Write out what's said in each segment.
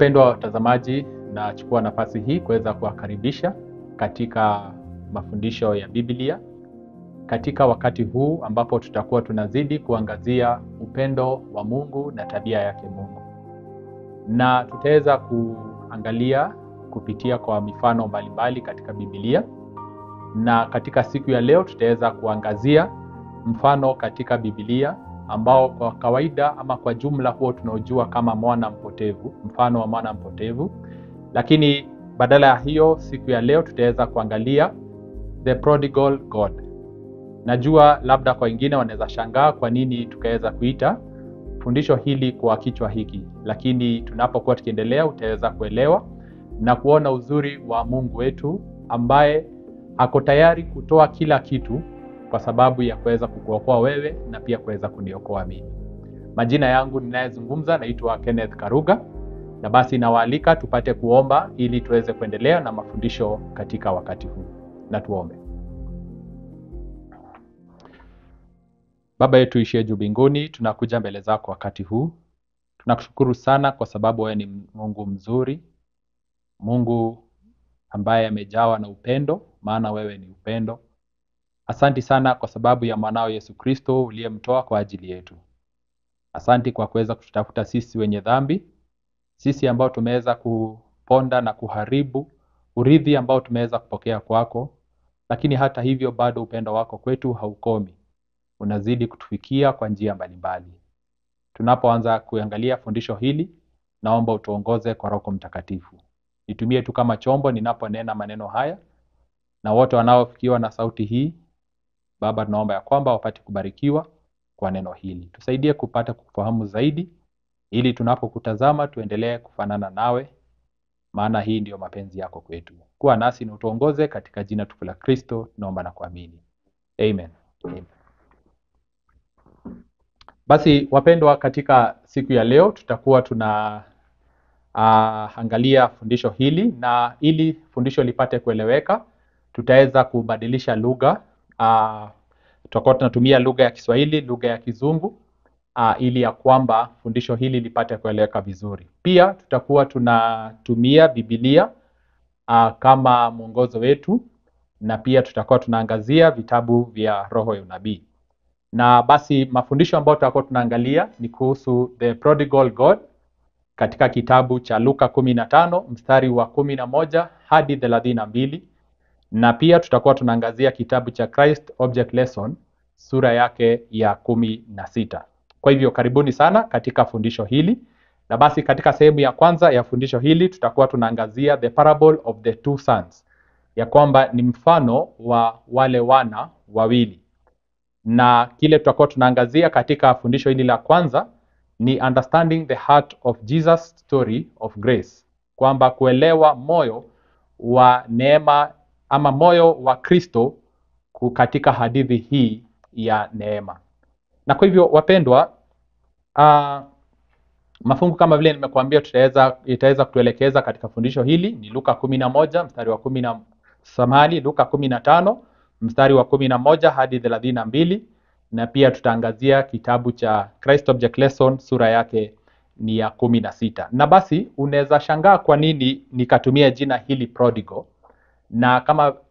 Wapendwa watazamaji, nachukua nafasi hii kuweza kuwakaribisha katika mafundisho ya Biblia katika wakati huu ambapo tutakuwa tunazidi kuangazia upendo wa Mungu na tabia yake Mungu. Na tutaweza kuangalia kupitia kwa mifano mbalimbali katika Biblia. Na katika siku ya leo tutaweza kuangazia mfano katika Biblia ambao kwa kawaida ama kwa jumla huo tunaojua kama mwana mpotevu, mfano wa mwana mpotevu. Lakini badala ya hiyo, siku ya leo tutaweza kuangalia the prodigal God. Najua labda kwa wengine wanaweza shangaa kwa nini tukaweza kuita fundisho hili kwa kichwa hiki, lakini tunapokuwa tukiendelea utaweza kuelewa na kuona uzuri wa Mungu wetu ambaye ako tayari kutoa kila kitu kwa sababu ya kuweza kukuokoa wewe na pia kuweza kuniokoa mimi. Majina yangu ninayezungumza naitwa Kenneth Karuga, na basi nawaalika tupate kuomba ili tuweze kuendelea na mafundisho katika wakati huu. Na tuombe. Baba yetu ishie juu mbinguni, tunakuja mbele zako wakati huu. Tunakushukuru sana kwa sababu wewe ni Mungu mzuri, Mungu ambaye amejawa na upendo, maana wewe ni upendo. Asante sana kwa sababu ya mwanao Yesu Kristo uliyemtoa kwa ajili yetu. Asante kwa kuweza kututafuta sisi wenye dhambi, sisi ambao tumeweza kuponda na kuharibu urithi ambao tumeweza kupokea kwako, lakini hata hivyo bado upendo wako kwetu haukomi. Unazidi kutufikia kwa njia mbalimbali. Tunapoanza kuangalia fundisho hili, naomba utuongoze kwa Roho Mtakatifu. Nitumie tu kama chombo ninaponena maneno haya, na wote wanaofikiwa na sauti hii, Baba, tunaomba ya kwamba wapate kubarikiwa kwa neno hili. Tusaidie kupata kufahamu zaidi, ili tunapokutazama tuendelee kufanana nawe, maana hii ndio mapenzi yako kwetu. Kuwa nasi na utuongoze katika jina tukufu la Kristo, tunaomba na kuamini. Amen. Amen. Basi wapendwa, katika siku ya leo tutakuwa angalia fundisho hili, na ili fundisho lipate kueleweka tutaweza kubadilisha lugha. Tutakuwa tunatumia lugha ya Kiswahili, lugha ya Kizungu, ili ya kwamba fundisho hili lipate kueleweka vizuri. Pia tutakuwa tunatumia Biblia kama mwongozo wetu, na pia tutakuwa tunaangazia vitabu vya roho ya unabii. Na basi mafundisho ambayo tutakuwa tunaangalia ni kuhusu the prodigal God katika kitabu cha Luka 15 mstari wa 11 hadi 32, na pia tutakuwa tunaangazia kitabu cha Christ Object Lesson sura yake ya 16. Kwa hivyo karibuni sana katika fundisho hili. Na basi katika sehemu ya kwanza ya fundisho hili tutakuwa tunaangazia the parable of the two sons, ya kwamba ni mfano wa wale wana wawili. Na kile tutakuwa tunaangazia katika fundisho hili la kwanza ni understanding the heart of Jesus story of grace, kwamba kuelewa moyo wa neema ama moyo wa Kristo katika hadithi hii ya neema. Na kwa hivyo wapendwa, mafungu kama vile nimekuambia itaweza kutuelekeza katika fundisho hili ni Luka 11 mstari wa 10 Luka 15 mstari wa 11 hadi 32, na pia tutaangazia kitabu cha Christ Object Lesson sura yake ni ya 16. Na basi unaweza shangaa kwa nini nikatumia jina hili prodigal. Na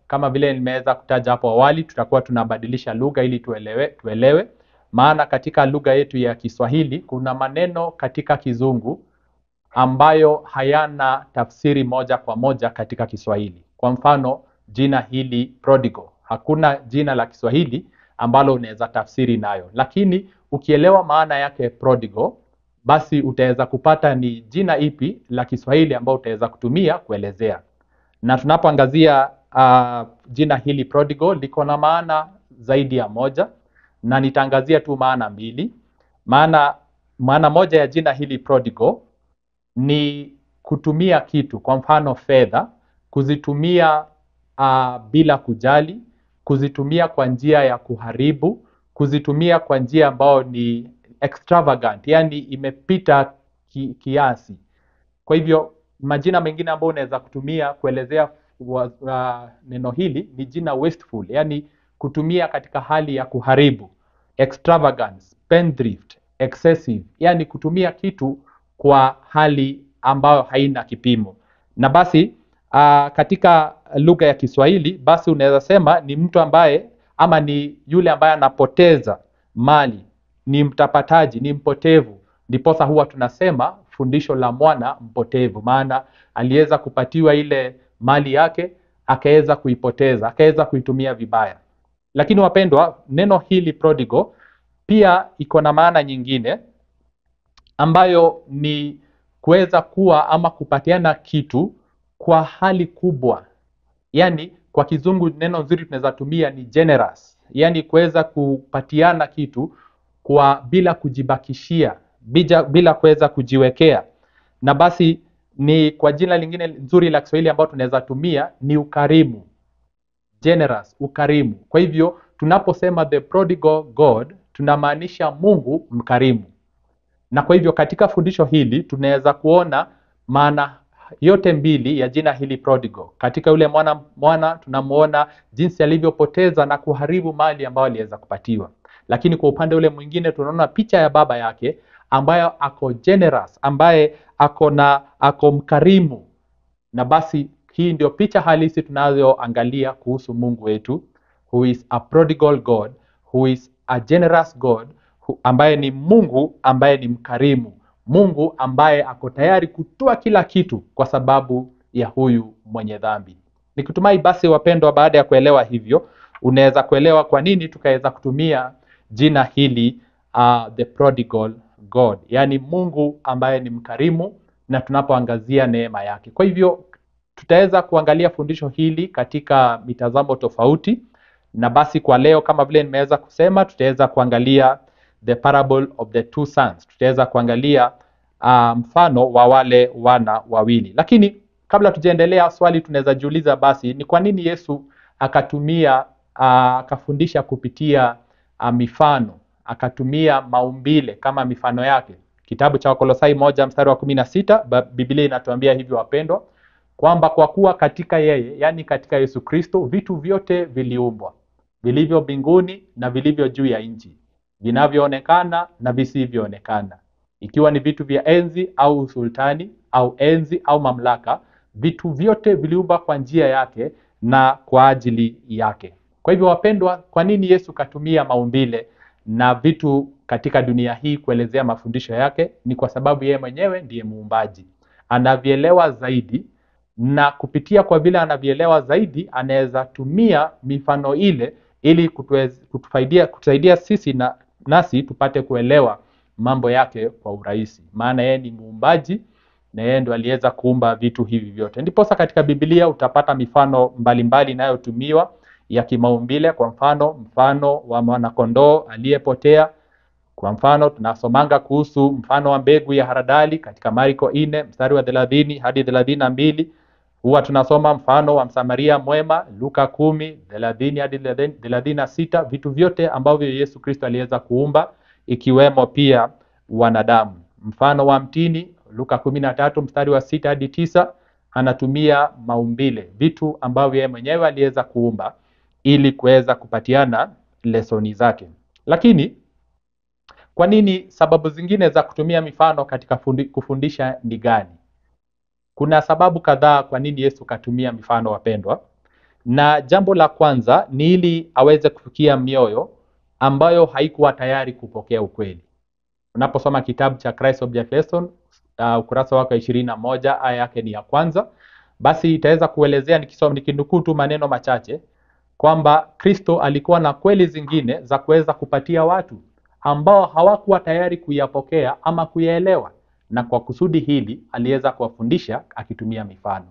kama vile nimeweza kutaja hapo awali, tutakuwa tunabadilisha lugha ili tuelewe. Maana katika lugha yetu ya Kiswahili kuna maneno katika Kizungu ambayo hayana tafsiri moja kwa moja katika Kiswahili. Kwa mfano, jina hili prodigal, hakuna jina la Kiswahili ambalo unaweza tafsiri nayo. Lakini ukielewa maana yake prodigal, basi utaweza kupata ni jina ipi la Kiswahili ambao utaweza kutumia kuelezea. Na tunapoangazia jina hili prodigal liko na maana zaidi ya moja, na nitaangazia tu maana mbili. Maana moja ya jina hili prodigal ni kutumia kitu, kwa mfano fedha, kuzitumia bila kujali, kuzitumia kwa njia ya kuharibu, kuzitumia kwa njia ambayo ni extravagant, yani imepita kiasi. Kwa hivyo majina mengine ambayo unaweza kutumia kuelezea neno hili ni jina wasteful, yani kutumia katika hali ya kuharibu, extravagance, spendthrift, excessive, yani kutumia kitu kwa hali ambayo haina kipimo. Na basi katika lugha ya Kiswahili basi unaweza sema ni mtu ambaye ama ni yule ambaye anapoteza mali, ni mtapataji, ni mpotevu. Ndiposa huwa tunasema fundisho la mwana mpotevu, maana aliweza kupatiwa ile mali yake akaweza kuipoteza, akaweza kuitumia vibaya. Lakini wapendwa, neno hili prodigal pia iko na maana nyingine ambayo ni kuweza kuwa ama kupatiana kitu kwa hali kubwa. Yani kwa kizungu neno nzuri tunaweza tumia ni generous. Yani kuweza kupatiana kitu kwa bila kujibakishia, bila kuweza kujiwekea. Na basi ni kwa jina lingine nzuri la Kiswahili ambao tunaweza tumia ni ukarimu. Generous, ukarimu. Kwa hivyo tunaposema the prodigal God, tunamaanisha Mungu mkarimu. Na kwa hivyo katika fundisho hili tunaweza kuona maana yote mbili ya jina hili prodigal. Katika yule mwana tunamuona jinsi alivyopoteza na kuharibu mali ambayo aliweza kupatiwa. Lakini kwa upande ule mwingine tunaona picha ya baba yake ambayo ako generous, ambaye ako mkarimu. Na basi hii ndio picha halisi tunayoangalia kuhusu Mungu wetu, who is a prodigal God, who is a generous God, ambaye ni Mungu ambaye ni mkarimu, Mungu ambaye ako tayari kutoa kila kitu kwa sababu ya huyu mwenye dhambi. Nikitumai basi wapendwa, baada ya kuelewa hivyo, unaweza kuelewa kwa nini tukaweza kutumia jina hili the prodigal God, yani Mungu ambaye ni mkarimu na tunapoangazia neema yake. Kwa hivyo tutaweza kuangalia fundisho hili katika mitazamo tofauti, na basi kwa leo kama vile nimeweza kusema, tutaweza kuangalia the parable of the two sons. Tutaweza kuangalia mfano wa wale wana wawili. Lakini kabla tujaendelea, swali tunaweza jiuliza basi ni kwa nini Yesu akafundisha kupitia mifano, akatumia maumbile kama mifano yake. Kitabu cha Wakolosai 1:16 Biblia inatuambia hivyo wapendwa, kwamba kwa kuwa katika yeye, yani katika Yesu Kristo, vitu vyote viliumbwa, vilivyo mbinguni na vilivyo juu ya nchi, vinavyoonekana na visivyoonekana, ikiwa ni vitu vya enzi au usultani au enzi au mamlaka, vitu vyote viliumbwa kwa njia yake na kwa ajili yake. Kwa hivyo wapendwa, kwa nini Yesu katumia maumbile na vitu katika dunia hii kuelezea mafundisho yake? Ni kwa sababu yeye mwenyewe ndiye muumbaji, anavielewa zaidi, na kupitia kwa vile anavielewa zaidi, anaweza tumia mifano ile ili kutusaidia sisi nasi tupate kuelewa mambo yake kwa urahisi, maana yeye ni muumbaji na yeye ndo aliweza kuumba vitu hivi vyote. Ndiposa katika Biblia utapata mifano mbalimbali inayotumiwa ya kimaumbile. Kwa mfano wa mwana-kondoo aliyepotea. Kwa mfano tunasomanga kuhusu mfano wa mbegu ya haradali katika Marko 4:30 hadi 32. Huwa tunasoma mfano wa Msamaria mwema Luka 10:30 hadi 36. Vitu vyote ambavyo Yesu Kristo aliweza kuumba, ikiwemo pia wanadamu. Mfano wa mtini Luka 13:6 hadi 9, anatumia maumbile, vitu ambavyo yeye mwenyewe aliweza kuumba ili kuweza kupatiana lesoni zake. Lakini kwa nini sababu zingine za kutumia mifano katika kufundisha ni gani? Kuna sababu kadhaa kwa nini Yesu katumia mifano wapendwa. Na jambo la kwanza ni ili aweze kufikia mioyo ambayo haikuwa tayari kupokea ukweli. Unaposoma kitabu cha Christ Object Lesson ukurasa wake 21 aya yake ni ya kwanza, basi itaweza kuelezea, nikinukuu tu maneno machache, kwamba Kristo alikuwa na kweli zingine za kuweza kupatia watu ambao hawakuwa tayari kuyapokea ama kuyaelewa, na kwa kusudi hili aliweza kuwafundisha akitumia mifano.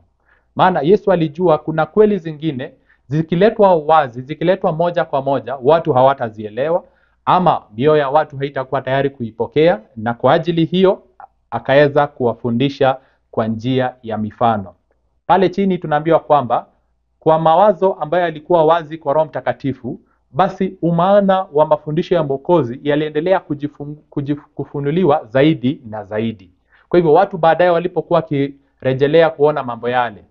Maana Yesu alijua kuna kweli zingine zikiletwa wazi, zikiletwa moja kwa moja, watu hawatazielewa ama mioyo ya watu haitakuwa tayari kuipokea, na kwa ajili hiyo akaweza kuwafundisha kwa njia ya mifano. Pale chini tunaambiwa kwamba kwa mawazo ambayo yalikuwa wazi kwa Roho Mtakatifu, basi umaana wa mafundisho ya Mwokozi yaliendelea kufunuliwa zaidi na zaidi. Kwa hivyo watu baadaye walipokuwa kirejelea kuona mambo yale,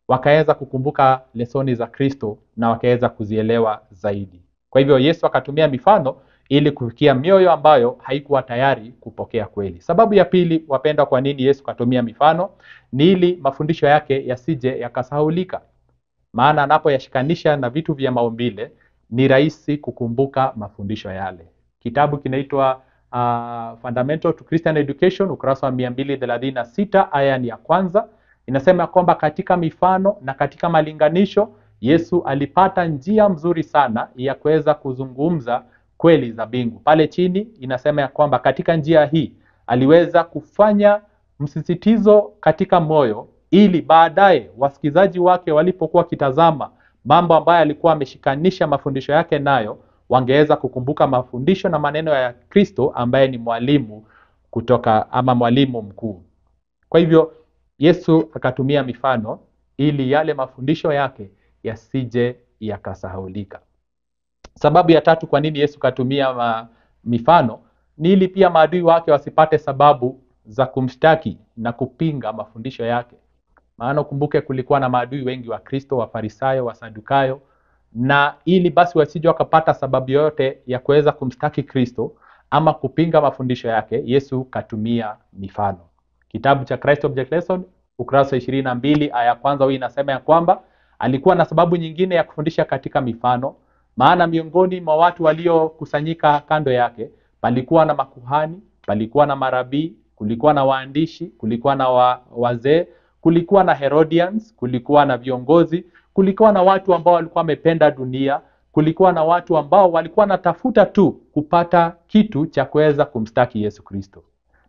wakaweza kukumbuka lesoni za Kristo na wakaweza kuzielewa zaidi. Kwa hivyo Yesu akatumia mifano ili kufikia mioyo ambayo haikuwa tayari kupokea kweli. Sababu ya pili, wapendwa, kwa nini Yesu katumia mifano ni ili mafundisho yake yasije yakasahaulika. Maana anapoyashikanisha na vitu vya maumbile ni rahisi kukumbuka mafundisho yale. Kitabu kinaitwa Fundamental to Christian Education, ukurasa wa 236, aya ni ya kwanza. Inasema kwamba katika mifano na katika malinganisho Yesu alipata njia mzuri sana ya kuweza kuzungumza kweli za mbingu. Pale chini inasema ya kwamba katika njia hii aliweza kufanya msisitizo katika moyo, ili baadaye wasikizaji wake walipokuwa kitazama mambo ambayo alikuwa ameshikanisha mafundisho yake nayo, wangeweza kukumbuka mafundisho na maneno ya Kristo ambaye ni mwalimu kutoka ama mwalimu mkuu. Kwa hivyo Yesu akatumia mifano ili yale mafundisho yake yasije yakasahaulika. Sababu ya tatu kwa nini Yesu katumia mifano ni ili pia maadui wake wasipate sababu za kumshtaki na kupinga mafundisho yake. Maana kumbuke kulikuwa na maadui wengi wa Kristo, Wafarisayo, Wasadukayo, na ili basi wasije wakapata sababu yoyote ya kuweza kumshtaki Kristo ama kupinga mafundisho yake, Yesu katumia mifano. Kitabu cha Christ Object Lesson, ukurasa 22, aya kwanza, hii inasema ya kwamba alikuwa na sababu nyingine ya kufundisha katika mifano, maana miongoni mwa watu waliokusanyika kando yake palikuwa na makuhani, palikuwa na marabii, kulikuwa na waandishi, kulikuwa na wazee, kulikuwa na Herodians, kulikuwa na viongozi, kulikuwa na watu ambao walikuwa wamependa dunia, kulikuwa na watu ambao walikuwa natafuta tu kupata kitu cha kuweza kumstaki Yesu Kristo.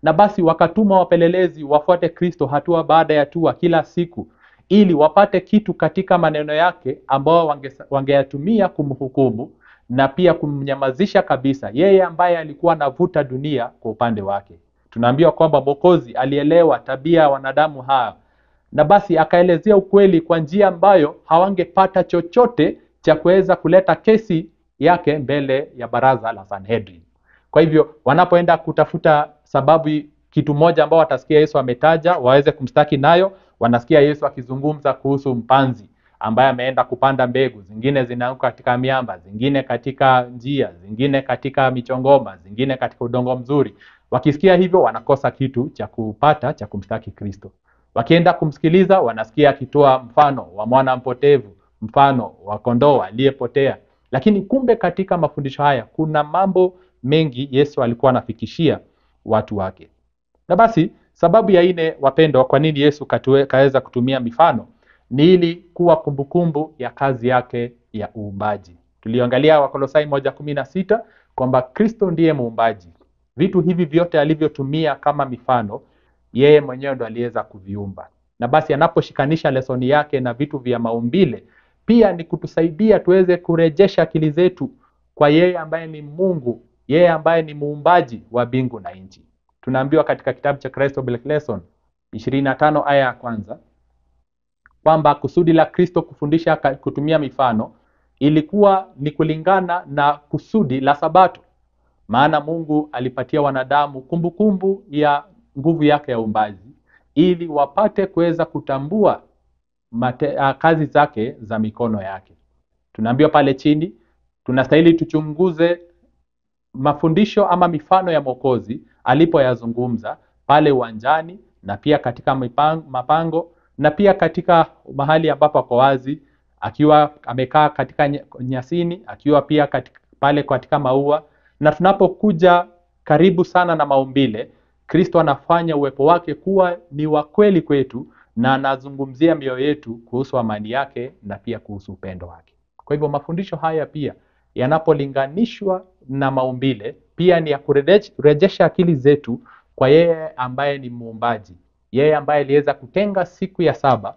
Na basi wakatuma wapelelezi wafuate Kristo hatua baada ya hatua kila siku, ili wapate kitu katika maneno yake ambao wangeyatumia kumhukumu na pia kumnyamazisha kabisa yeye ambaye alikuwa anavuta dunia kwa upande wake. Tunaambiwa kwamba Mwokozi alielewa tabia ya wanadamu hawa, na basi akaelezea ukweli kwa njia ambayo hawangepata chochote cha kuweza kuleta kesi yake mbele ya baraza la Sanhedrin. Kwa hivyo wanapoenda kutafuta sababu, kitu moja ambao watasikia Yesu ametaja waweze kumstaki nayo, wanasikia Yesu akizungumza kuhusu mpanzi ambaye ameenda kupanda mbegu, zingine zinaanguka katika miamba, zingine katika njia, zingine katika michongoma, zingine katika udongo mzuri. Wakisikia hivyo wanakosa kitu cha kupata cha kumstaki Kristo. Wakienda kumsikiliza wanasikia akitoa mfano wa mwana mpotevu, mfano wa kondoo aliyepotea. Lakini kumbe katika mafundisho haya kuna mambo mengi Yesu alikuwa anafikishia watu wake. Na basi sababu ya nne, wapendwa, kwa nini Yesu kaweza kutumia mifano ni ili kuwa kumbukumbu ya kazi yake ya uumbaji. Tuliangalia Wakolosai 1:16 kwamba Kristo ndiye muumbaji. Vitu hivi vyote alivyotumia kama mifano, yeye mwenyewe ndo aliweza kuviumba. Na basi anaposhikanisha lesoni yake na vitu vya maumbile, pia ni kutusaidia tuweze kurejesha akili zetu kwa yeye ambaye ni Mungu, yeye ambaye ni muumbaji wa mbingu na nchi. Tunaambiwa katika kitabu cha Christ Object Lesson 25 aya ya kwanza kwamba kusudi la Kristo kufundisha kutumia mifano ilikuwa ni kulingana na kusudi la Sabato. Maana Mungu alipatia wanadamu kumbukumbu ya nguvu yake ya uumbaji ili wapate kuweza kutambua kazi zake za mikono yake. Tunaambiwa pale chini tunastahili tuchunguze mafundisho ama mifano ya Mwokozi alipoyazungumza pale uwanjani, na pia katika mapango, na pia katika mahali ambapo kwa wazi, akiwa amekaa katika nyasini, akiwa pia pale katika maua. Na tunapokuja karibu sana na maumbile, Kristo anafanya uwepo wake kuwa ni wa kweli kwetu, na anazungumzia mioyo yetu kuhusu amani yake na pia kuhusu upendo wake. Kwa hivyo mafundisho haya pia yanapolinganishwa na maumbile, pia ni ya kurejesha akili zetu kwa yeye ambaye ni muumbaji, yeye ambaye aliweza kutenga siku ya saba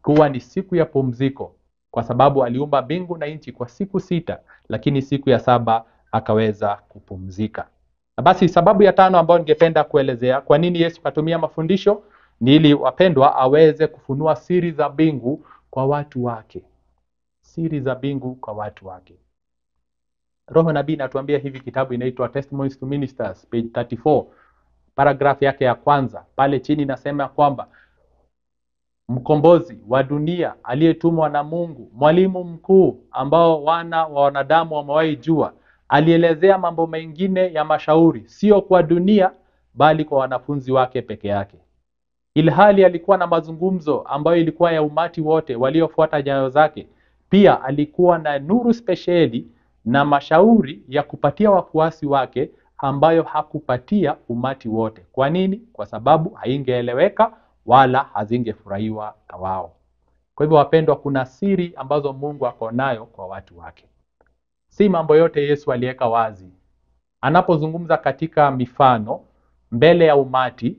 kuwa ni siku ya pumziko, kwa sababu aliumba mbingu na nchi kwa siku 6, lakini siku ya saba akaweza kupumzika. Na basi sababu ya tano ambayo ningependa kuelezea kwa nini Yesu katumia mafundisho ni ili, wapendwa, aweze kufunua siri za mbingu kwa watu wake. Siri za mbingu kwa watu wake. Roho nabii anatuambia hivi, kitabu inaitwa Testimonies to Ministers, page 34, paragraph yake ya kwanza. Pale chini nasema kwamba mkombozi wa dunia aliyetumwa na Mungu, mwalimu mkuu ambao wana wa wanadamu wamewahi jua, Alielezea mambo mengine ya mashauri, sio kwa dunia bali kwa wanafunzi wake peke yake. Ilhali alikuwa na mazungumzo ambayo ilikuwa ya umati wote waliofuata nyayo zake. Pia alikuwa na nuru spesheli na mashauri ya kupatia wafuasi wake ambayo hakupatia umati wote. Kwa nini? Kwa sababu haingeeleweka wala hazingefurahiwa na wao. Kwa hivyo wapendwa, kuna siri ambazo Mungu ako nayo kwa watu wake. Si mambo yote Yesu aliweka wazi. Anapozungumza katika mifano mbele ya umati,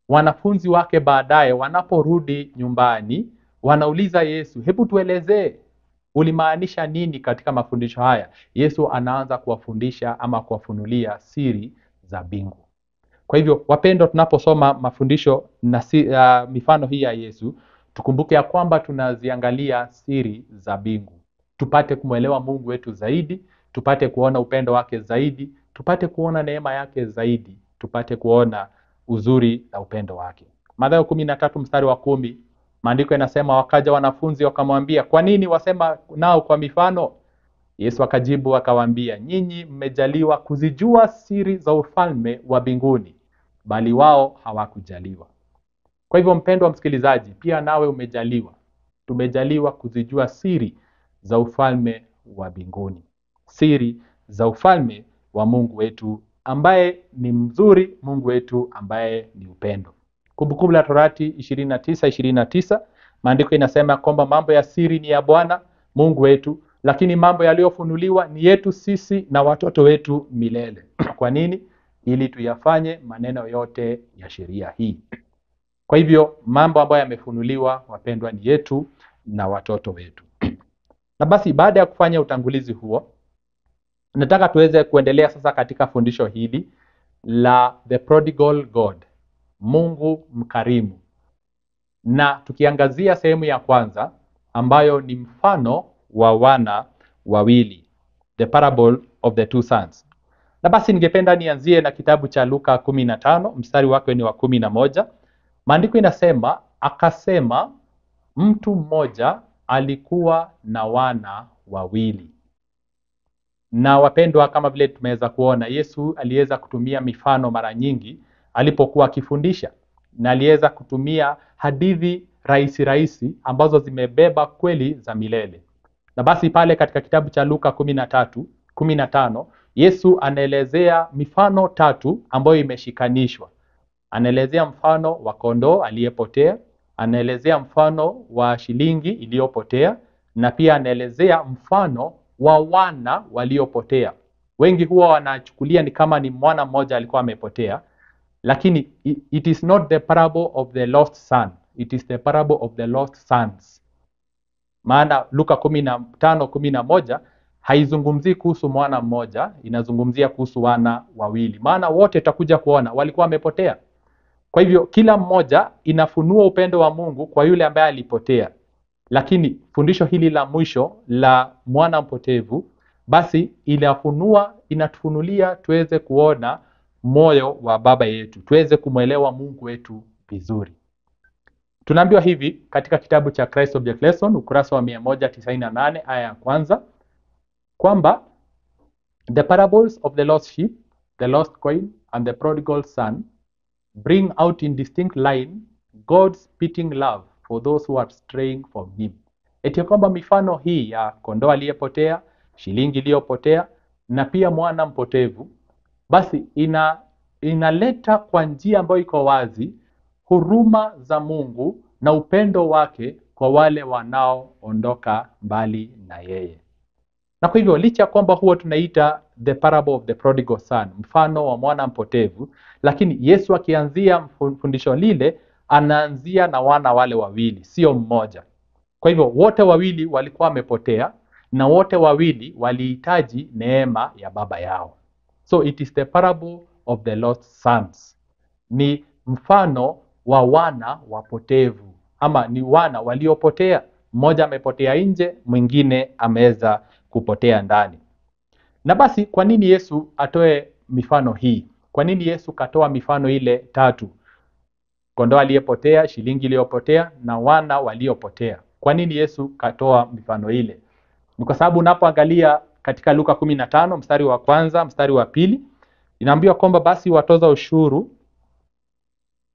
wanafunzi wake baadaye wanaporudi nyumbani wanauliza Yesu, hebu tuelezee ulimaanisha nini katika mafundisho haya? Yesu anaanza kuwafundisha ama kuwafunulia siri za mbingu. Kwa hivyo wapendwa, tunaposoma mafundisho na mifano hii ya Yesu, tukumbuke ya kwamba tunaziangalia siri za mbingu. Tupate kumwelewa Mungu wetu zaidi, tupate kuona upendo wake zaidi, tupate kuona neema yake zaidi, tupate kuona uzuri na upendo wake. Mathayo 13 mstari wa 10, maandiko yanasema, wakaja wanafunzi wakamwambia, kwa nini wasema nao kwa mifano? Yesu akajibu akawaambia, nyinyi mmejaliwa kuzijua siri za ufalme wa mbinguni, bali wao hawakujaliwa. Kwa hivyo mpendwa msikilizaji, pia nawe umejaliwa. Tumejaliwa kuzijua siri za ufalme wa mbinguni, siri za ufalme wa Mungu wetu ambaye ni mzuri, Mungu wetu ambaye ni upendo. Kumbukumbu la Torati 29:29, maandiko inasema kwamba mambo ya siri ni ya Bwana Mungu wetu, lakini mambo yaliyofunuliwa ni yetu sisi na watoto wetu milele. Kwa nini? Ili tuyafanye maneno yote ya sheria hii. Kwa hivyo mambo ambayo yamefunuliwa, wapendwa, ni yetu na watoto wetu. Na basi baada ya kufanya utangulizi huo, nataka tuweze kuendelea sasa katika fundisho hili la The Prodigal God, Mungu mkarimu. Na tukiangazia sehemu ya kwanza ambayo ni mfano wa wana wawili, the parable of the two sons. Na basi ningependa nianzie na kitabu cha Luka 15 mstari wake ni wa 11. Maandiko inasema, akasema mtu mmoja alikuwa na wana wawili. Na wapendwa, kama vile tumeweza kuona, Yesu aliweza kutumia mifano mara nyingi alipokuwa akifundisha, na aliweza kutumia hadithi rahisi ambazo zimebeba kweli za milele. Na basi pale katika kitabu cha Luka 13:15, Yesu anaelezea mifano 3 ambayo imeshikanishwa. Anaelezea mfano wa kondoo aliyepotea, anaelezea mfano wa shilingi iliyopotea, na pia anaelezea mfano wa wana waliopotea. Wengi huwa wanachukulia ni kama ni mwana mmoja alikuwa amepotea, lakini it is not the parable of the lost son, it is the parable of the lost sons. Maana Luka 15:11 haizungumzii kuhusu mwana mmoja, inazungumzia kuhusu wana wawili. Maana wote tutakuja kuona walikuwa wamepotea. Kwa hivyo kila mmoja inafunua upendo wa Mungu kwa yule ambaye alipotea. Lakini fundisho hili la mwisho la mwana mpotevu, basi inatufunulia tuweze kuona moyo wa baba yetu, tuweze kumwelewa Mungu wetu vizuri. Tunaambiwa hivi katika kitabu cha Christ Object Lesson ukurasa wa 198 aya ya kwanza kwamba the parables of the lost sheep, the lost coin and the prodigal son bring out in distinct line God's pitying love for those who are straying from him. Eti kwamba mifano hii ya kondoo aliyepotea, shilingi iliyopotea na pia mwana mpotevu, basi inaleta kwa njia ambayo iko wazi huruma za Mungu na upendo wake kwa wale wanaoondoka mbali na yeye. Na kwa hivyo licha kwamba huwa tunaita the parable of the prodigal son, mfano wa mwana mpotevu, lakini Yesu akianzia fundisho lile anaanzia na wana wale wawili, sio mmoja. Kwa hivyo wote wawili walikuwa wamepotea na wote wawili walihitaji neema ya baba yao. So it is the parable of the lost sons. Ni mfano wa wana wapotevu, ama ni wana waliopotea. Mmoja amepotea nje, mwingine ameweza kupotea ndani. Na basi kwa nini Yesu atoe mifano hii? Kwa nini Yesu katoa mifano ile 3? Kondoo aliyepotea, shilingi iliyopotea na wana waliopotea. Kwa nini Yesu katoa mifano ile? Ni kwa sababu unapoangalia katika Luka 15 mstari wa kwanza, mstari wa pili, inaambiwa kwamba basi watoza ushuru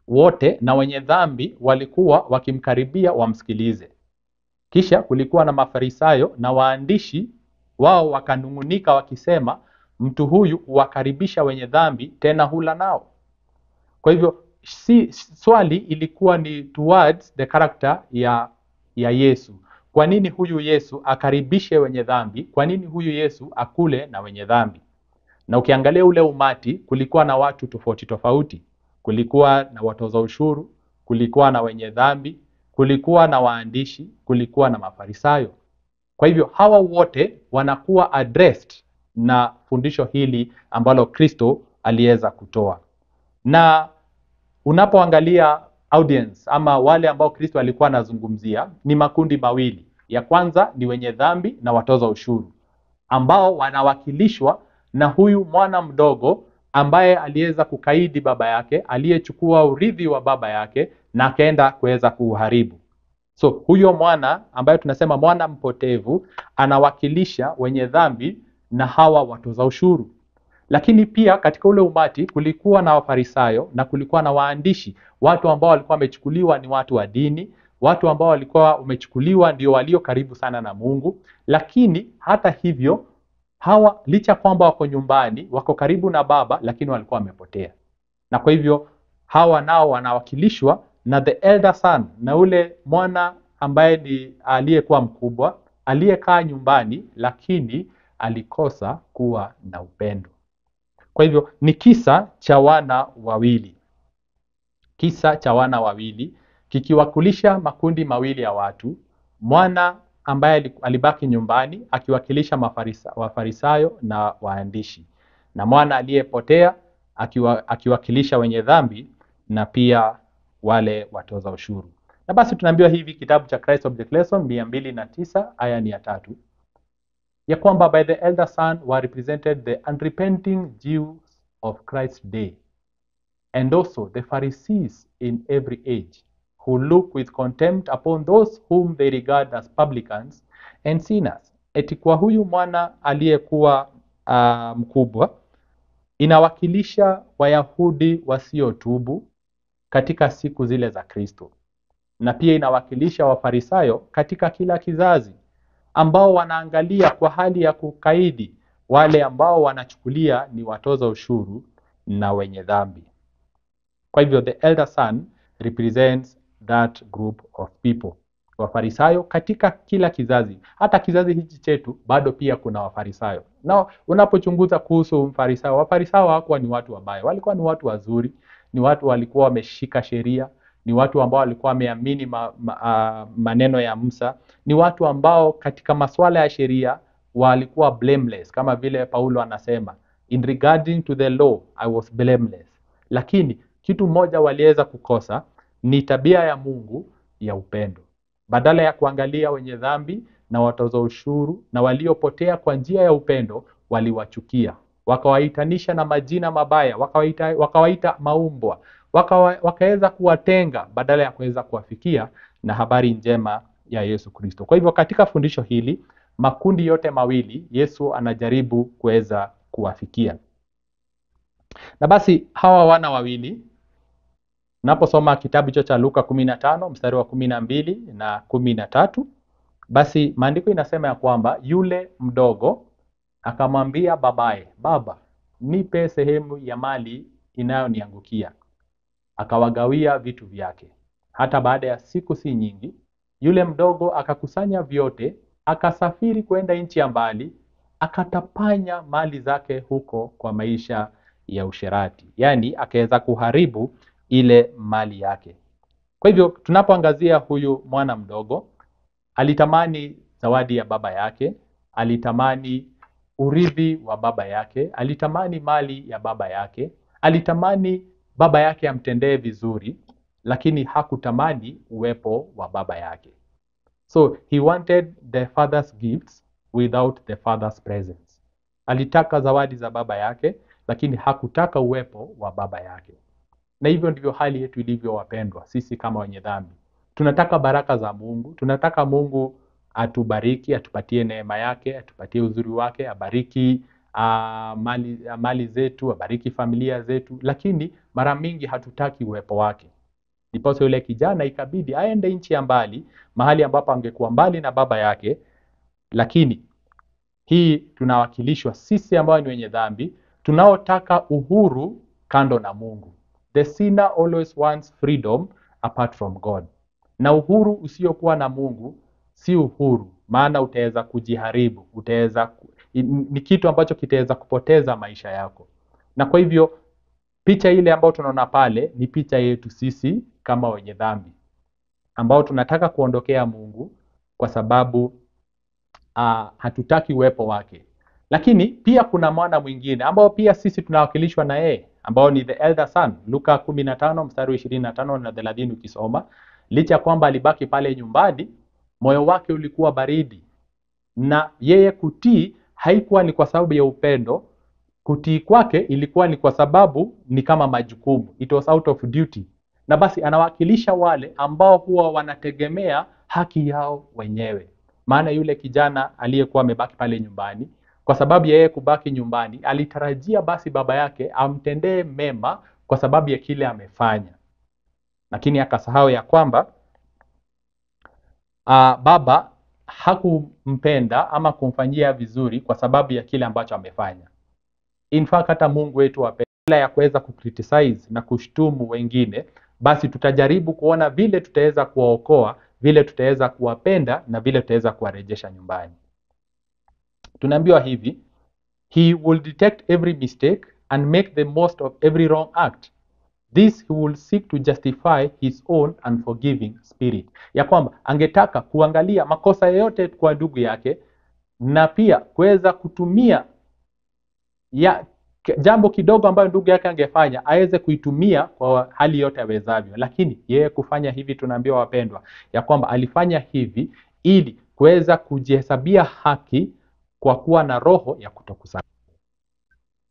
wote na wenye dhambi walikuwa wakimkaribia wamsikilize. Kisha kulikuwa na Mafarisayo na waandishi, wao wakanung'unika wakisema, mtu huyu huwakaribisha wenye dhambi tena hula nao. Kwa hivyo swali ilikuwa ni towards the character ya Yesu. Kwa nini huyu Yesu akaribishe wenye dhambi? Kwa nini huyu Yesu akule na wenye dhambi? Na ukiangalia ule umati, kulikuwa na watu tofauti tofauti. Kulikuwa na watoza ushuru, kulikuwa na wenye dhambi, kulikuwa na waandishi, kulikuwa na Mafarisayo. Kwa hivyo hawa wote wanakuwa addressed na fundisho hili ambalo Kristo aliweza kutoa. Na unapoangalia audience ama wale ambao Kristo alikuwa anazungumzia, ni makundi mawili. Ya kwanza ni wenye dhambi na watoza ushuru, ambao wanawakilishwa na huyu mwana mdogo ambaye aliweza kukaidi baba yake, aliyechukua urithi wa baba yake na akaenda kuweza kuharibu. So huyo mwana ambaye tunasema mwana mpotevu anawakilisha wenye dhambi na hawa watoza ushuru. Lakini pia katika ule umati kulikuwa na Wafarisayo na kulikuwa na waandishi, watu ambao walikuwa wamechukuliwa ni watu wa dini, watu ambao walikuwa wamechukuliwa ndio walio karibu sana na Mungu. Lakini hata hivyo hawa, licha kwamba wako nyumbani, wako karibu na baba, lakini walikuwa wamepotea. Na kwa hivyo hawa nao wanawakilishwa na the elder son, na ule mwana ambaye ni aliyekuwa mkubwa, aliyekaa nyumbani lakini alikosa kuwa na upendo. Kwa hivyo ni kisa cha wana wawili. Kisa cha wana wawili kikiwakilisha makundi mawili ya watu. Mwana ambaye alibaki nyumbani akiwakilisha Wafarisayo na waandishi, na mwana aliyepotea akiwakilisha wenye dhambi na pia wale watoza ushuru. Na basi tunaambiwa hivi, kitabu cha Christ Object Lesson 209 aya ni ya 3, ya kwamba by the elder son were represented the unrepenting Jews of Christ's day, and also the Pharisees in every age, who look with contempt upon those whom they regard as publicans and sinners. Eti kwa huyu mwana aliyekuwa mkubwa inawakilisha Wayahudi wasiotubu katika siku zile za Kristo, na pia inawakilisha Wafarisayo katika kila kizazi, ambao wanaangalia kwa hali ya kukaidi wale ambao wanachukulia ni watoza ushuru na wenye dhambi. Kwa hivyo the elder son represents that group of people. Wafarisayo katika kila kizazi, hata kizazi hichi chetu bado pia kuna Wafarisayo. Na unapochunguza kuhusu Mfarisayo, Wafarisayo hawakuwa ni watu wabaya, walikuwa ni watu wazuri, ni watu walikuwa wameshika sheria, ni watu ambao walikuwa wameamini maneno ya Musa, ni watu ambao katika masuala ya sheria walikuwa blameless, kama vile Paulo anasema, in regarding to the law I was blameless. Lakini kitu moja waliweza kukosa ni tabia ya Mungu ya upendo. Badala ya kuangalia wenye dhambi na watoza ushuru na waliopotea kwa njia ya upendo, waliwachukia, wakawaitanisha na majina mabaya, wakawaita maumbwa, wakaweza kuwatenga badala ya kuweza kuwafikia na habari njema ya Yesu Kristo. Kwa hivyo katika fundisho hili, makundi yote mawili Yesu anajaribu kuweza kuwafikia. Na basi hawa wana wawili, naposoma kitabu hicho cha Luka 15 mstari wa 12 na 13, basi maandiko inasema ya kwamba yule mdogo akamwambia babaye, baba, nipe sehemu ya mali inayoniangukia. Akawagawia vitu vyake. Hata baada ya siku si nyingi, yule mdogo akakusanya vyote, akasafiri kwenda nchi ya mbali, akatapanya mali zake huko kwa maisha ya usherati. Yani akaweza kuharibu ile mali yake. Kwa hivyo tunapoangazia huyu mwana mdogo, alitamani zawadi ya baba yake, alitamani urithi wa baba yake, alitamani mali ya baba yake, alitamani baba yake amtendee vizuri, lakini hakutamani uwepo wa baba yake. So he wanted the father's gifts without the father's presence. Alitaka zawadi za baba yake, lakini hakutaka uwepo wa baba yake. Na hivyo ndivyo hali yetu ilivyo, wapendwa, sisi kama wenye dhambi. Tunataka baraka za Mungu, tunataka Mungu atubariki, atupatie neema yake, atupatie uzuri wake, abariki mali zetu, abariki familia zetu, lakini mara mingi hatutaki uwepo wake. Ndiposa yule kijana ikabidi aende nchi ya mbali, mahali ambapo angekuwa mbali na baba yake. Lakini hii tunawakilishwa sisi ambao ni wenye dhambi, tunaotaka uhuru kando na Mungu. The sinner always wants freedom apart from God. Na uhuru usiokuwa na Mungu si uhuru, maana utaweza kujiharibu, ni kitu ambacho kitaweza kupoteza maisha yako. Na kwa hivyo picha ile ambayo tunaona pale ni picha yetu sisi kama wenye dhambi, ambao tunataka kuondokea Mungu kwa sababu hatutaki uwepo wake. Lakini pia kuna mwana mwingine ambao pia sisi tunawakilishwa na yeye, ambao ni the elder son. Luka 15 mstari 25 na 30 ukisoma, licha kwamba alibaki pale nyumbani, moyo wake ulikuwa baridi, na yeye kutii haikuwa ni kwa sababu ya upendo. Kutii kwake ilikuwa ni kwa sababu ni kama majukumu, it was out of duty. Na basi anawakilisha wale ambao huwa wanategemea haki yao wenyewe. Maana yule kijana aliyekuwa amebaki pale nyumbani, kwa sababu ya yeye kubaki nyumbani, alitarajia basi baba yake amtendee mema kwa sababu ya kile amefanya. Lakini akasahau ya kwamba baba hakumpenda ama kumfanyia vizuri kwa sababu ya kile ambacho amefanya. In fact, hata Mungu wetu badala ya kuweza kukriticize na kushtumu wengine, basi tutajaribu kuona vile tutaweza kuwaokoa, vile tutaweza kuwapenda na vile tutaweza kuwarejesha nyumbani. Tunaambiwa hivi, he will detect every mistake and make the most of every wrong act. This he will seek to justify his own unforgiving spirit. Ya kwamba angetaka kuangalia makosa yote kwa ndugu yake, na pia kuweza kutumia jambo kidogo ambayo ndugu yake angefanya aweze kuitumia kwa hali yote awezavyo. Lakini yeye kufanya hivi, tunaambiwa wapendwa, ya kwamba alifanya hivi ili kuweza kujihesabia haki kwa kuwa na roho ya kutokusamehe.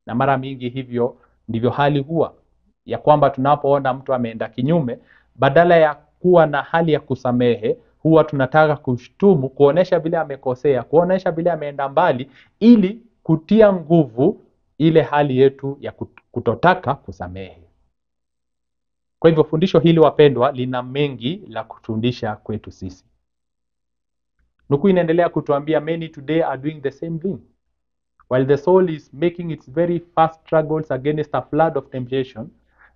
Na mara mingi hivyo ndivyo hali huwa, ya kwamba tunapoona mtu ameenda kinyume, badala ya kuwa na hali ya kusamehe, huwa tunataka kushtumu, kuonesha vile amekosea, kuonesha vile ameenda mbali, ili kutia nguvu ile hali yetu ya kutotaka kusamehe. Kwa hivyo fundisho hili wapendwa, lina mengi la kutundisha kwetu sisi. Nukuu inaendelea kutuambia, many today are doing the same thing. While the soul is making its very fast struggles against a flood of temptation,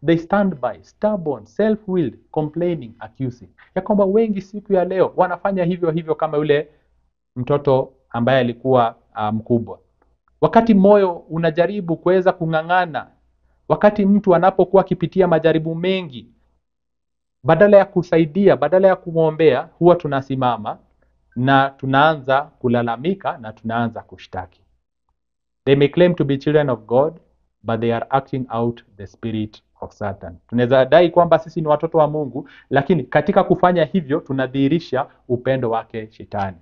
they stand by, stubborn, self-willed, complaining, accusing. Ya kwamba wengi siku ya leo wanafanya hivyo kama yule mtoto ambaye alikuwa mkubwa. Wakati moyo unajaribu kuweza kung'ang'ana, wakati mtu anapokuwa akipitia majaribu mengi, badala ya kusaidia, badala ya kumwombea, huwa tunasimama na tunaanza kulalamika na tunaanza kushtaki. They may claim to be children of God, but they are acting out the spirit of Satan. Tunaweza dai kwamba sisi ni watoto wa Mungu, lakini katika kufanya hivyo tunadhihirisha upendo wake Shetani.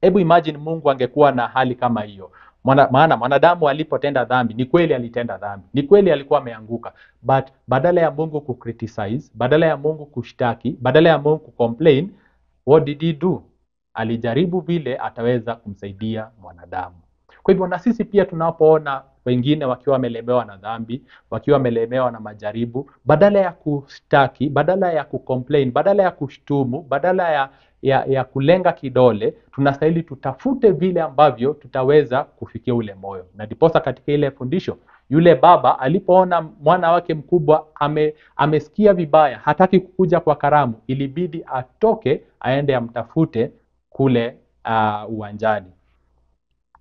Hebu imagine Mungu angekuwa na hali kama hiyo. Maana mwanadamu alipotenda dhambi, ni kweli alitenda dhambi, ni kweli alikuwa ameanguka, but badala ya Mungu kukriticize, badala ya Mungu kushtaki, badala ya Mungu kucomplain, what did he do? Alijaribu vile ataweza kumsaidia mwanadamu. Kwa hivyo na sisi pia tunapoona wengine wakiwa wamelemewa na dhambi, wakiwa wamelemewa na majaribu, badala ya kushtaki, badala ya kucomplain, badala ya kushtumu, badala ya kulenga kidole, tunastahili tutafute vile ambavyo tutaweza kufikia ule moyo. Na ndiposa katika ile fundisho, yule baba alipoona mwana wake mkubwa amesikia vibaya, hataki kukuja kwa karamu, ilibidi atoke aende amtafute kule uwanjani.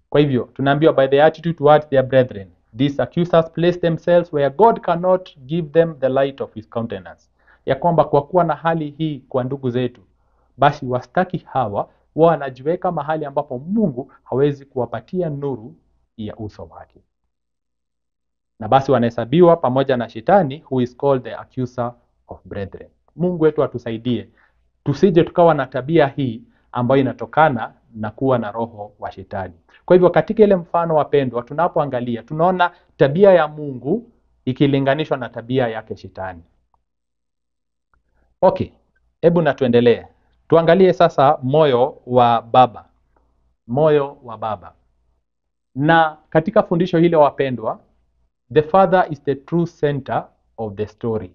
Kwa hivyo tunaambiwa, by the attitude towards their brethren, these accusers place themselves where God cannot give them the light of his countenance. Ya kwamba kwa kuwa na hali hii kwa ndugu zetu, basi wastaki hawa wanajiweka mahali ambapo Mungu hawezi kuwapatia nuru ya uso wake. Na basi wanahesabiwa pamoja na Shetani, who is called the accuser of brethren. Mungu wetu atusaidie tusije tukawa na tabia hii ambayo inatokana na kuwa na roho wa Shetani. Kwa hivyo katika ile mfano wapendwa, tunapoangalia tunaona tabia ya Mungu ikilinganishwa na tabia yake Shetani. Okay, hebu na tuendelee. Tuangalie sasa moyo wa baba. Moyo wa baba. Na katika fundisho hili wapendwa, the father is the true center of the story.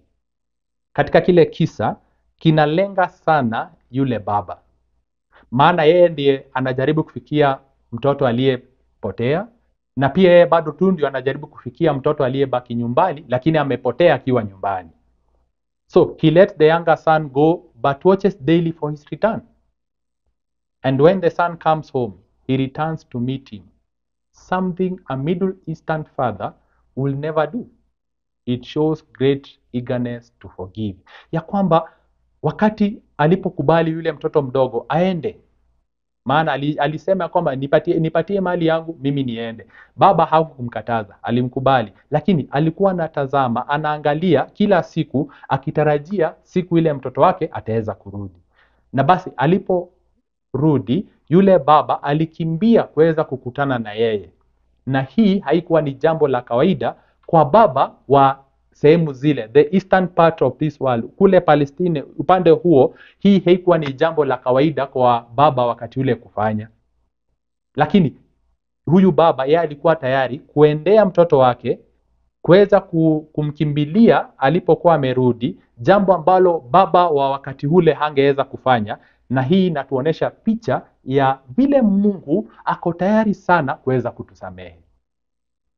Katika kile kisa kinalenga sana yule baba. Maana yeye ndiye anajaribu kufikia mtoto aliyepotea, na pia yeye bado tu ndio anajaribu kufikia mtoto aliyebaki nyumbani, lakini amepotea akiwa nyumbani. So he let the younger son go but watches daily for his return. And when the son comes home, he returns to meet him. Something a Middle Eastern father will never do. It shows great eagerness to forgive. Ya kwamba wakati alipokubali yule mtoto mdogo aende, maana alisema kwamba nipatie mali yangu mimi niende. Baba hakumkataza, alimkubali, lakini alikuwa anatazama, anaangalia kila siku akitarajia siku ile mtoto wake ataweza kurudi. Na basi aliporudi yule baba alikimbia kuweza kukutana na yeye. Na hii haikuwa ni jambo la kawaida kwa baba wa sehemu zile, the eastern part of this world, kule Palestine, upande huo, hii haikuwa ni jambo la kawaida kwa baba wakati ule kufanya. Lakini huyu baba yeye alikuwa tayari kuendea mtoto wake, kuweza kumkimbilia alipokuwa amerudi, jambo ambalo baba wa wakati ule hangeweza kufanya. Na hii inatuonesha picha ya vile Mungu ako tayari sana kuweza kutusamehe.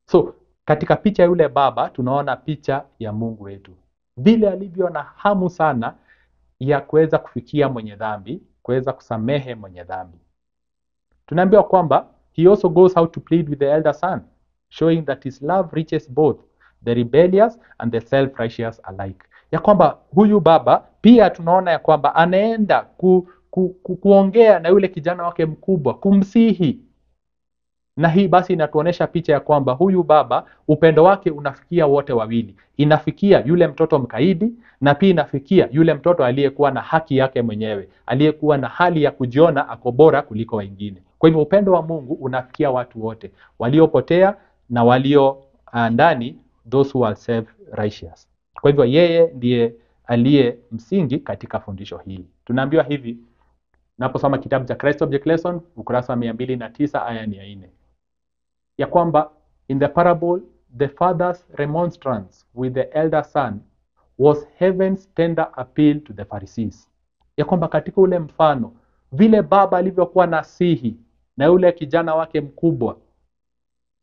So katika picha yule baba tunaona picha ya Mungu wetu, vile alivyo na hamu sana ya kuweza kufikia mwenye dhambi, kuweza kusamehe mwenye dhambi. Tunaambiwa kwamba he also goes out to plead with the elder son, showing that his love reaches both the rebellious and the self-righteous alike. Ya kwamba huyu baba pia tunaona ya kwamba anaenda kuongea na yule kijana wake mkubwa, kumsihi. Na hii basi inatuonesha picha ya kwamba huyu baba upendo wake unafikia wote wawili. Inafikia yule mtoto mkaidi, na pia inafikia yule mtoto aliyekuwa na haki yake mwenyewe, aliyekuwa na hali ya kujiona ako bora kuliko wengine. Kwa hivyo upendo wa Mungu unafikia watu wote, waliopotea na walio ndani, those who are self-righteous. Kwa hivyo yeye ndiye aliye msingi katika fundisho hili. Tunaambiwa hivi, naposoma kitabu cha Christ Object Lesson, ukurasa wa 209 aya ya 4. Ya kwamba in the parable, the father's remonstrance with the elder son was heaven's tender appeal to the Pharisees. Ya kwamba katika ule mfano, vile baba alivyokuwa nasihi na yule kijana wake mkubwa,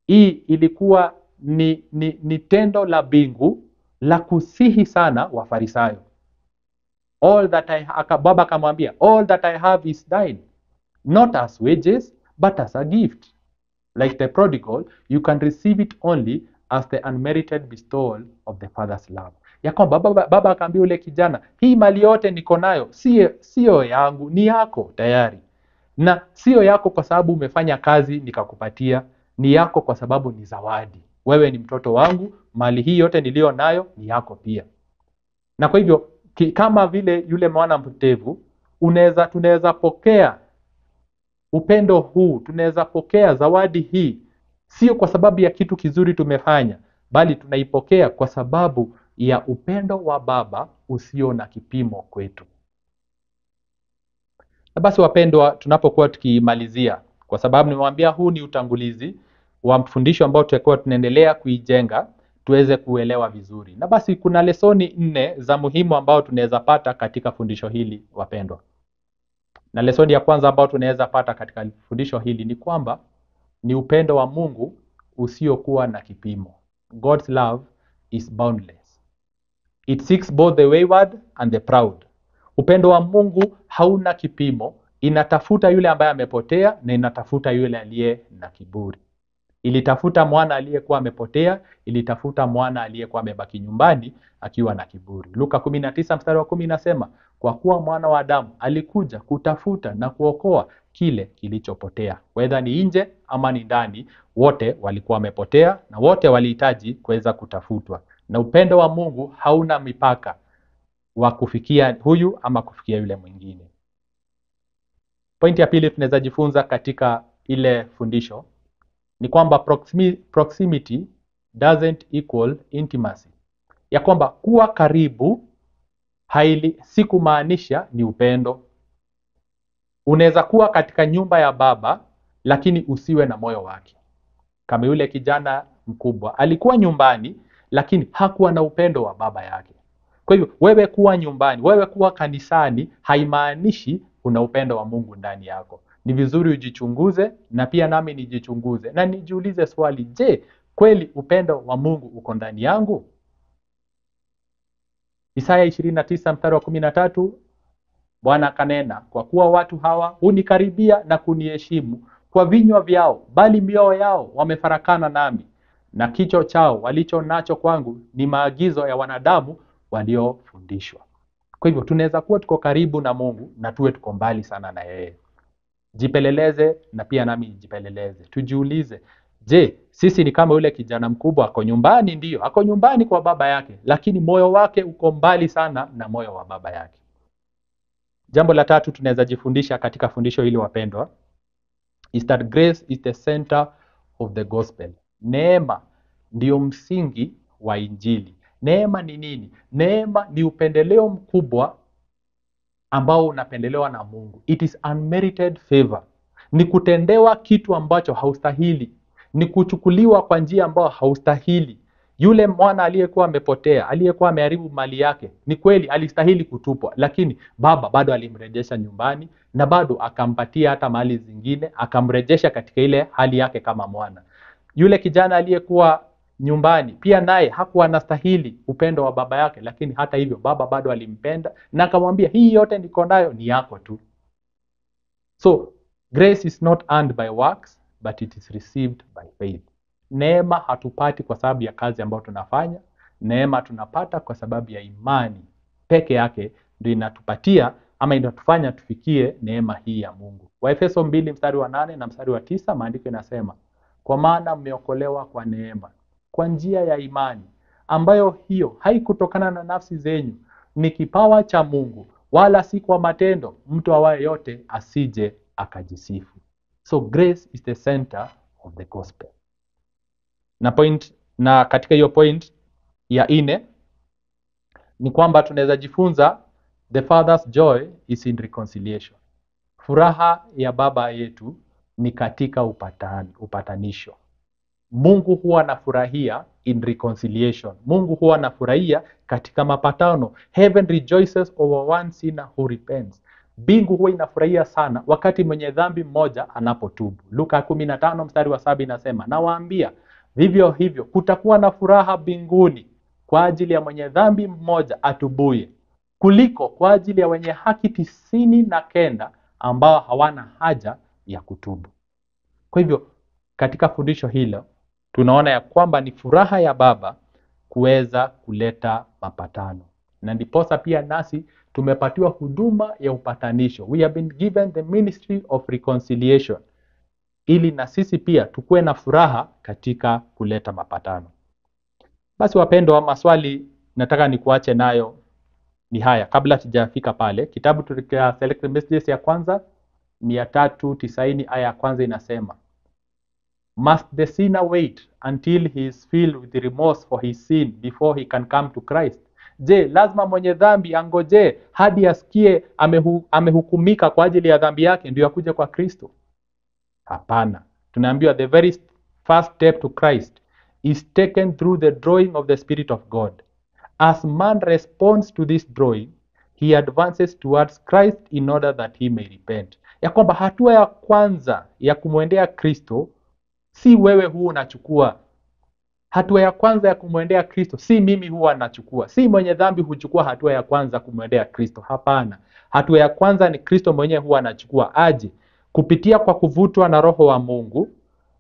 hii ilikuwa ni tendo la mbingu la kusihi sana wa Farisayo. Baba akamwambia, all that I have is thine, not as wages, but as a gift. Like the prodigal, you can receive it only as the unmerited bestowal of the father's love. Ya kwamba baba akamwambia yule kijana, hii mali yote niko nayo, sio yangu, ni yako tayari. Na sio yako kwa sababu umefanya kazi nikakupatia, ni yako kwa sababu ni zawadi. Wewe ni mtoto wangu, mali hii yote nilio nayo ni yako pia. Na kwa hivyo kama vile yule mwana mpotevu, tunaweza pokea upendo huu, tunaweza pokea zawadi hii, sio kwa sababu ya kitu kizuri tumefanya, bali tunaipokea kwa sababu ya upendo wa baba usio na kipimo kwetu. Na basi wapendwa, tunapokuwa tukimalizia, kwa sababu nimwambia huu ni utangulizi wa mfundisho ambao tutakuwa tunaendelea kuijenga, tuweze kuelewa vizuri. Na basi kuna lesoni 4 za muhimu ambao tunaweza pata katika fundisho hili wapendwa. Na lesoni ya kwanza ambao tunaweza pata katika fundisho hili ni kwamba ni upendo wa Mungu usiokuwa na kipimo. God's love is boundless. It seeks both the wayward and the proud. Upendo wa Mungu hauna kipimo, inatafuta yule ambaye amepotea na inatafuta yule aliye na kiburi. Ilitafuta mwana aliyekuwa amepotea, ilitafuta mwana aliyekuwa amebaki nyumbani akiwa na kiburi. Luka 19 mstari wa 10 inasema, kwa kuwa mwana wa Adamu alikuja kutafuta na kuokoa kile kilichopotea. Whether ni nje ama ni ndani, wote walikuwa wamepotea na wote walihitaji kuweza kutafutwa. Na upendo wa Mungu hauna mipaka wa kufikia huyu ama kufikia yule mwingine. Pointi ya pili tunaweza jifunza katika ile fundisho ni kwamba proximity doesn't equal intimacy. Ya kwamba kuwa karibu si kumaanisha ni upendo. Unaweza kuwa katika nyumba ya baba lakini usiwe na moyo wake. Kama yule kijana mkubwa alikuwa nyumbani lakini hakuwa na upendo wa baba yake. Kwa hivyo wewe kuwa nyumbani, wewe kuwa kanisani haimaanishi una upendo wa Mungu ndani yako. Ni vizuri ujichunguze na pia nami nijichunguze na nijiulize swali, je, kweli upendo wa Mungu uko ndani yangu? Isaya 29 mstari wa 13, Bwana kanena, kwa kuwa watu hawa hunikaribia na kuniheshimu kwa vinywa vyao, bali mioyo yao wamefarakana nami, na kicho chao walicho nacho kwangu ni maagizo ya wanadamu waliofundishwa. Kwa hivyo tunaweza kuwa tuko karibu na Mungu na tuwe tuko mbali sana na yeye. Jipeleleze na pia nami jipeleleze. Tujiulize, je, sisi ni kama yule kijana mkubwa? Ako nyumbani, ndio, ako nyumbani kwa baba yake, lakini moyo wake uko mbali sana na moyo wa baba yake. Jambo la tatu tunaweza jifundisha katika fundisho hili wapendwa, is that grace is the center of the gospel. Neema ndio msingi wa Injili. Neema ni nini? Neema ni upendeleo mkubwa ambao unapendelewa na Mungu. It is unmerited favor. Ni kutendewa kitu ambacho haustahili. Ni kuchukuliwa kwa njia ambayo haustahili. Yule mwana aliyekuwa amepotea, aliyekuwa ameharibu mali yake, ni kweli alistahili kutupwa, lakini baba bado alimrejesha nyumbani na bado akampatia hata mali zingine, akamrejesha katika ile hali yake kama mwana. Yule kijana aliyekuwa nyumbani pia naye hakuwa anastahili upendo wa baba yake, lakini hata hivyo baba bado alimpenda na akamwambia, hii yote niko nayo ni yako tu. So grace is not earned by works, but it is received by faith. Neema hatupati kwa sababu ya kazi ambayo tunafanya. Neema tunapata kwa sababu ya imani peke yake, ndio inatupatia ama inatufanya tufikie neema hii ya Mungu. Waefeso 2 mstari wa 8 na mstari wa 9, maandiko inasema, kwa maana mmeokolewa kwa neema, kwa njia ya imani, ambayo hiyo haikutokana na nafsi zenyu, ni kipawa cha Mungu, wala si kwa matendo, mtu awaye yote asije akajisifu. So grace is the center of the gospel. Na katika hiyo point ya 4 ni kwamba tunaweza jifunza the father's joy is in reconciliation. Furaha ya baba yetu ni katika upatanisho. Mungu huwa anafurahia in reconciliation. Mungu huwa anafurahia katika mapatano. Heaven rejoices over one sinner who repents. Mbingu huwa inafurahia sana wakati mwenye dhambi mmoja anapotubu. Luka 15 mstari wa 7 inasema, nawaambia vivyo hivyo kutakuwa na furaha mbinguni kwa ajili ya mwenye dhambi mmoja atubuye, kuliko kwa ajili ya wenye haki 99 ambao hawana haja ya kutubu. Kwa hivyo katika fundisho hilo tunaona ya kwamba ni furaha ya baba kuweza kuleta mapatano. Na ndiposa pia nasi tumepatiwa huduma ya upatanisho. We have been given the ministry of reconciliation, ili na sisi pia tukue na furaha katika kuleta mapatano. Basi wapendwa, maswali nataka nikuache nayo ni haya kabla tujafika pale. Kitabu tulikia Selected Messages ya kwanza 390 aya ya kwanza inasema, must the sinner wait until he is filled with remorse for his sin before he can come to Christ? Je, lazima mwenye dhambi angoje hadi asikie amehukumika kwa ajili ya dhambi yake ndio akuje kwa Kristo? Hapana. Tunaambiwa the very first step to Christ is taken through the drawing of the Spirit of God. As man responds to this drawing, he advances towards Christ in order that he may repent. Ya kwamba hatua ya kwanza ya kumwendea Kristo si wewe huwa unachukua. Hatua ya kwanza ya kumwendea Kristo si mimi huwa nachukua. Si mwenye dhambi huchukua hatua ya kwanza kumwendea Kristo. Hapana. Hatua ya kwanza ni Kristo mwenyewe huwa anachukua. Aje kupitia kwa kuvutwa na Roho wa Mungu,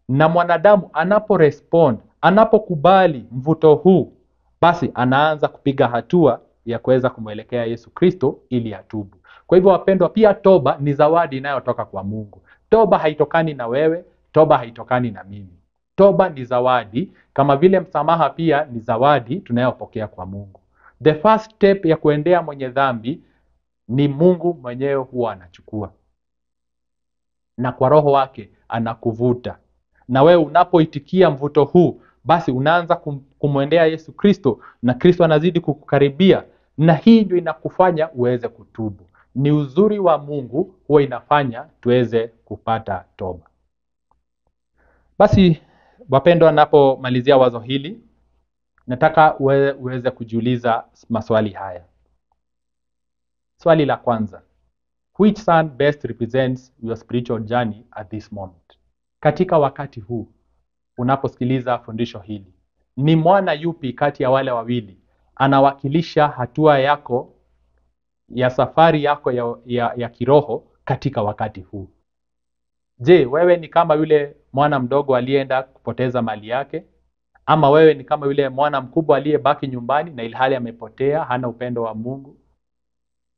na mwanadamu anaporespond, anapokubali mvuto huu, basi anaanza kupiga hatua ya kuweza kumwelekea Yesu Kristo ili atubu. Kwa hivyo wapendwa, pia toba ni zawadi inayotoka kwa Mungu. Toba haitokani na wewe, toba haitokani na mimi. Toba ni zawadi, kama vile msamaha pia ni zawadi tunayopokea kwa Mungu. The first step ya kuendea mwenye dhambi ni Mungu mwenyewe huwa anachukua, na kwa Roho wake anakuvuta. Na wewe unapoitikia mvuto huu, basi unaanza kumwendea Yesu Kristo, na Kristo anazidi kukukaribia, na hii ndio inakufanya uweze kutubu. Ni uzuri wa Mungu huwa inafanya tuweze kupata toba. Basi wapendwa, napomalizia wazo hili, nataka uweze kujiuliza maswali haya. Swali la kwanza: which son best represents your spiritual journey at this moment? Katika wakati huu unaposikiliza fundisho hili, ni mwana yupi kati ya wale wawili anawakilisha hatua yako ya safari yako ya kiroho katika wakati huu? Je, wewe ni kama yule mwana mdogo aliyeenda kupoteza mali yake, ama wewe ni kama yule mwana mkubwa aliyebaki nyumbani na ilhali amepotea, hana upendo wa Mungu,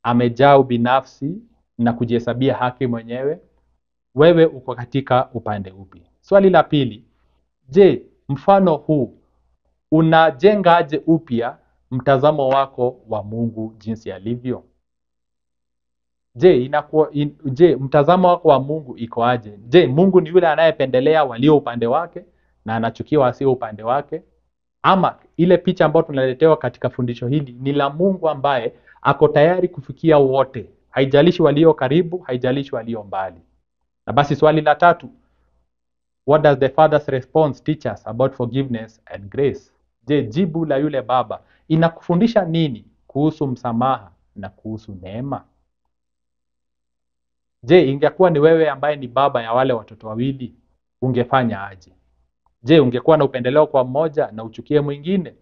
amejaa ubinafsi na kujihesabia haki mwenyewe? Wewe uko katika upande upi? Swali la pili: je, mfano huu unajenga aje upya mtazamo wako wa Mungu jinsi alivyo? Je, mtazamo wako wa Mungu iko aje? Je, Mungu ni yule anayependelea walio upande wake na anachukia wasio upande wake? Ama ile picha ambayo tunaletewa katika fundisho hili ni la Mungu ambaye ako tayari kufikia wote, haijalishi walio karibu, haijalishi walio mbali? Na basi swali la tatu: what does the father's response teach us about forgiveness and grace? Je, jibu la yule baba inakufundisha nini kuhusu msamaha na kuhusu neema? Je, ingekuwa ni wewe ambaye ni baba ya wale watoto wawili, ungefanya aje? Je, ungekuwa na upendeleo kwa mmoja na uchukie mwingine?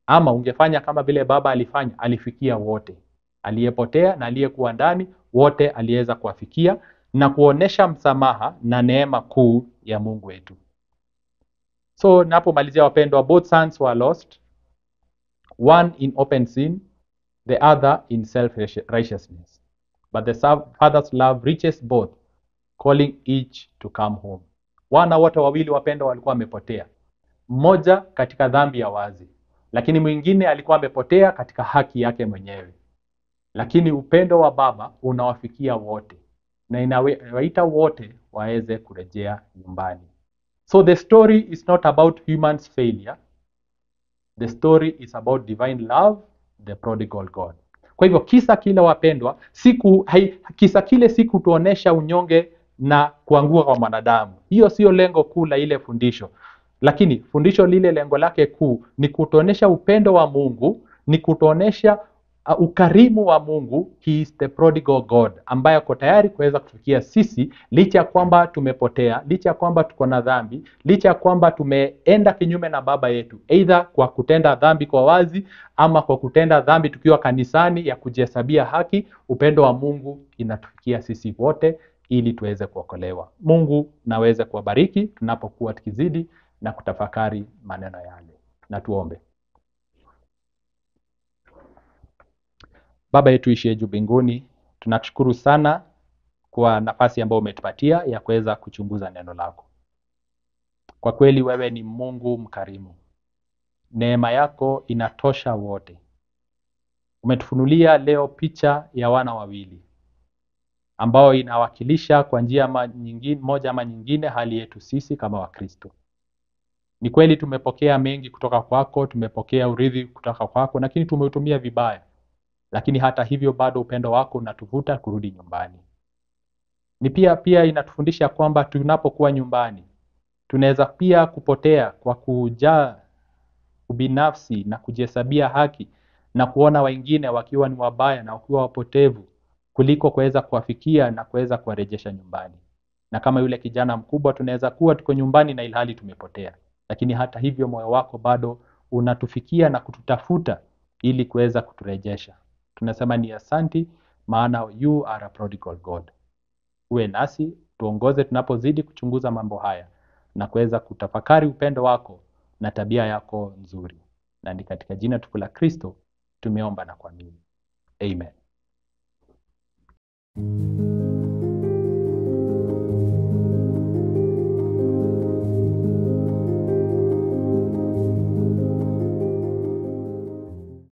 Ama ungefanya kama vile baba alifanya, alifikia wote, aliyepotea na aliyekuwa ndani, wote aliweza kuwafikia na kuonesha msamaha na neema kuu ya Mungu wetu. So napomalizia wapendwa, both sons were lost, one in open sin, the other in self-righteousness. But the father's love reaches both, calling each to come home. Wana wote wawili wapendwa walikuwa wamepotea. Mmoja katika dhambi ya wazi, lakini mwingine alikuwa amepotea katika haki yake mwenyewe. Lakini upendo wa baba unawafikia wote na inawaita wote waweze kurejea nyumbani. So the story is not about human's failure. The story is about divine love, the prodigal God. Kwa hivyo kisa kile wapendwa, kisa kile si kutuonesha unyonge na kuanguka kwa mwanadamu. Hiyo sio lengo kuu la ile fundisho. Lakini fundisho lile lengo lake kuu ni kutuonesha upendo wa Mungu, ni kutuonesha ukarimu wa Mungu. He is the prodigal God, ambaye ako tayari kuweza kutufikia sisi licha ya kwamba tumepotea, licha ya kwamba tuko na dhambi, licha ya kwamba tumeenda kinyume na baba yetu, either kwa kutenda dhambi kwa wazi ama kwa kutenda dhambi tukiwa kanisani ya kujihesabia haki. Upendo wa Mungu inatufikia sisi wote ili tuweze kuokolewa. Mungu naweze kuwabariki tunapokuwa tukizidi na kutafakari maneno yale. Na tuombe. Baba yetu ishiye juu mbinguni, tunakushukuru sana kwa nafasi ambayo umetupatia ya kuweza kuchunguza neno lako. Kwa kweli wewe ni Mungu mkarimu. Neema yako inatosha wote. Umetufunulia leo picha ya wana wawili ambao inawakilisha kwa njia moja ama nyingine hali yetu sisi kama Wakristo. Ni kweli tumepokea mengi kutoka kwako, tumepokea urithi kutoka kwako, lakini tumeutumia vibaya. Lakini hata hivyo bado upendo wako unatuvuta kurudi nyumbani. Ni pia inatufundisha kwamba tunapokuwa nyumbani tunaweza pia kupotea kwa kujaa ubinafsi na kujihesabia haki na kuona wengine wakiwa ni wabaya na wakiwa wapotevu kuliko kuweza kuwafikia na kuweza kuwarejesha nyumbani. Na kama yule kijana mkubwa tunaweza kuwa tuko nyumbani na ilhali tumepotea. Lakini hata hivyo moyo wako bado unatufikia na kututafuta ili kuweza kuturejesha. Tunasema ni asanti, maana you are a prodigal God. Uwe nasi, tuongoze tunapozidi kuchunguza mambo haya na kuweza kutafakari upendo wako na tabia yako nzuri. Na ni katika jina tukufu la Kristo tumeomba na kuamini. Amen.